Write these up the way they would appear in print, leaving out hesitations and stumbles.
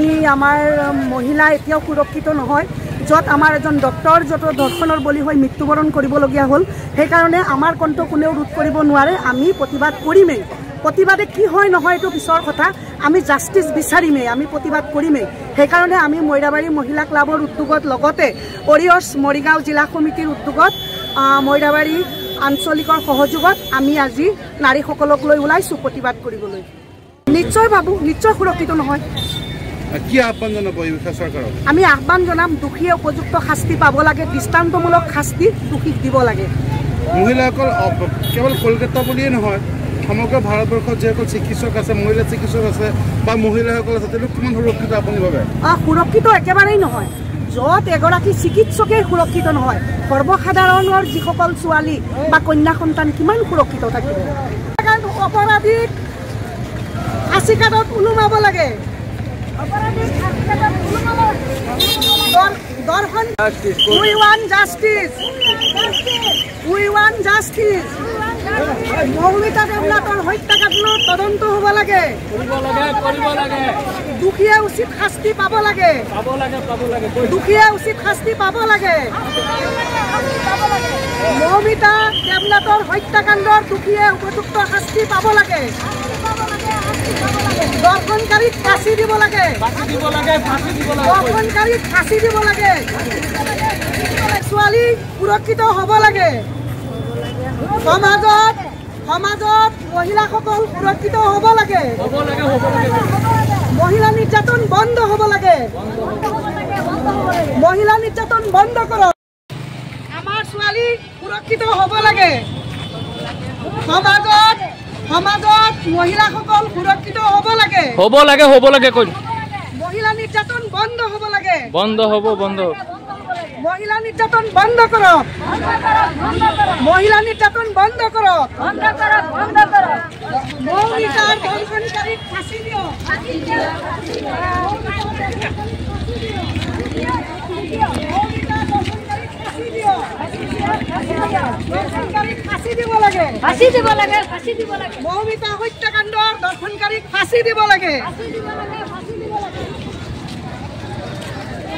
আমি আমাৰ মহিলা এতিয়াও সুৰক্ষিত নহয় য'ত আমাৰ এজন ডক্টৰ য'ত ধৰ্ষণৰ বলি হৈ মৃত্যুবৰণ কৰিবলগীয়া হ'ল সেইকাৰণে আমাৰ কণ্ঠ কোনেও ৰোধ কৰিব নোৱাৰে আমি প্ৰতিবাদ কৰিমেই প্ৰতিবাদে কি হয় নহয় এইটো পিছৰ কথা আমি জাষ্টিস বিচাৰিমেই আমি প্ৰতিবাদ কৰিমেই সেইকাৰণে আমি মৈৰাবাৰী মহিলা ক্লাবৰ উদ্যোগত লগতে অৰিয়ৰ্ছ মৰিগাঁও জিলা সমিতিৰ উদ্যোগত মৈৰাবাৰী আঞ্চলিকৰ সহযোগত আমি আজি নাৰীসকলক লৈ ওলাইছোঁ প্ৰতিবাদ কৰিবলৈ নিশ্চয় ভাবো নিশ্চয় সুৰক্ষিত নহয় কি আহ্বান জনাব এই বিষয়ে চৰকাৰক আমি আহ্বান জনাম দোষীয়ে উপযুক্ত শাস্তি পাব লাগে দৃষ্টান্তমূলক শাস্তি দোষীক দিব লাগে মহিলাসকল কেৱল কলকাতা বুলিয়ে নহয় সমগ্ৰ ভাৰতবৰ্ষত যিসকল চিকিৎসক আছে মহিলা চিকিৎসক আছে বা মহিলাসকল আছে তেওঁলোক কিমান সুৰক্ষিত আপুনি ভাবে সুৰক্ষিত একেবাৰেই নহয় য'ত এগৰাকী চিকিৎসকে সুৰক্ষিত নহয় সৰ্বসাধাৰণৰ যিসকল ছোৱালী বা কন্যা সন্তান কিমান সুৰক্ষিত থাকিব অপৰাধীক ফাঁচী কাঠত ওলোমাব লাগে We want justice. We want justice. Moumita দেৱনাথৰ হত্যাকাণ্ডৰ তদন্ত হ'ব লাগে দুখীয়ে উচিত শাস্তি পাব লাগে দুখীয়ে উচিত শাস্তি পাব লাগে মৌমিতা দেৱনাথৰ হত্যাকাণ্ডৰ দুখীয়ে উপযুক্ত শাস্তি পাব লাগে দৰ্শনকাৰীক ফাঁচি দিব লাগে দৰ্শনকাৰীক ফাঁচি দিব লাগে ছোৱালী সুৰক্ষিত হ'ব লাগে সমাজত মহিলাসকল সুৰক্ষিত হ'ব লাগে মহিলা নিৰ্যাতন বন্ধ হ'ব লাগে মহিলা নিৰ্যাতন বন্ধ কৰক আমাৰ ছোৱালী সুৰক্ষিত হ'ব লাগে সমাজত মহিলাসকল সুৰক্ষিত হ'ব লাগে কৈ মহিলা নিৰ্যাতন বন্ধ হ'ব লাগে বন্ধ মহিলা নিৰ্যাতন বন্ধ কৰক মহিলা নিৰ্যাতন বন্ধ কৰক মহিলাৰ দৰ্শনকাৰীক ফাঁচি দিয়ক ফাঁচি দিব লাগে মৌমিতা হত্যাকাণ্ডৰ দৰ্শনকাৰীক ফাঁচি দিব লাগে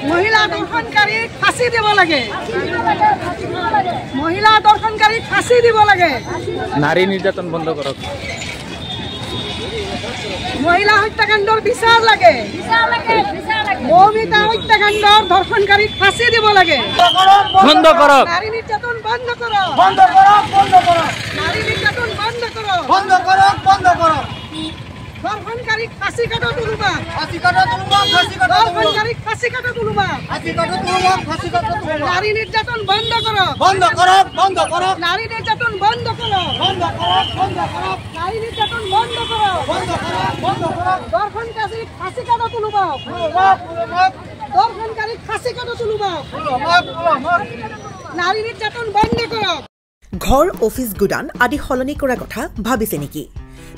মহিলা দৰ্শনকাৰীক ফাঁচি দিব লাগে মহিলা দৰ্শনকাৰীক ফাঁচি দিব লাগে নাৰী নিৰ্যাতন বন্ধ কৰক মহিলা হত্যাকাণ্ডৰ বিচাৰ লাগে মৌমিতা হত্যাকাণ্ডৰ ধৰ্ষণকাৰীক ফাঁচি দিব লাগে বন্ধ কৰক নাৰী নিৰ্যাতন বন্ধ কৰক নাৰী নিৰ্যাতন বন্ধ কৰক ধৰ্ষণকাৰীক ফাঁচি কাঠত ওলোবা ধৰ্ষণকাৰীক ফাঁচি কাঠত ওলোবা নাৰী নিৰ্যাতন বন্ধ কৰক নাৰী নিৰ্যাতন বন্ধ কৰক নাৰী নিৰ্যাতন বন্ধ কৰক দৰ্শনকাৰীক ফাঁচি কাঠত ওলোবা দৰ্শনকাৰীক ফাঁচি কাঠত ওলোবা নাৰী নিৰ্যাতন বন্ধ কৰক ঘৰ অফিস গুদান আদি সলনি কৰা কথা ভাবিছে নেকি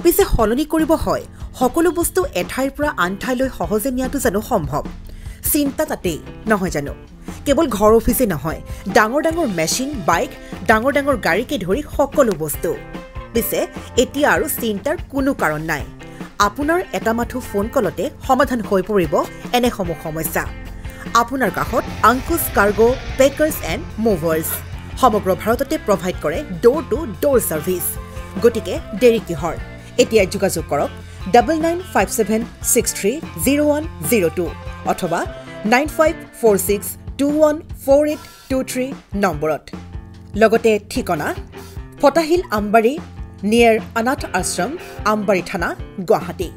পিছে সলনি কৰিব হয় সকলো বস্তু এঠাইৰ পৰা আন ঠাইলৈ সহজে নিয়াটো জানো সম্ভৱ চিন্তা তাতেই নহয় জানো কেৱল ঘৰ অফিসে নহয় ডাঙৰ ডাঙৰ মেচিন বাইক ডাঙৰ ডাঙৰ গাড়ীকে ধৰি সকলো বস্তু পিছে এতিয়া আৰু চিন্তাৰ কোনো কাৰণ নাই আপোনাৰ এটা মাথো ফোন কলতে সমাধান হৈ পৰিব এনেসমূহ সমস্যা আপোনাৰ কাষত আংকুশ কাৰ্গো পেকাৰ্ছ এণ্ড মুভাৰ্ছ সমগ্ৰ ভাৰততে প্ৰভাইড কৰে ডোৰ টু ডোৰ সাৰ্ভিস গতিকে দেৰি কিহৰ এতিয়া যোগাযোগ কৰক 9957630102 অথবা 9546214823 নম্বৰত লগতে ঠিকনা ফটাহিল আমবাৰী নিয়াৰ অনাথ আশ্ৰম আমবাৰী থানা গুৱাহাটী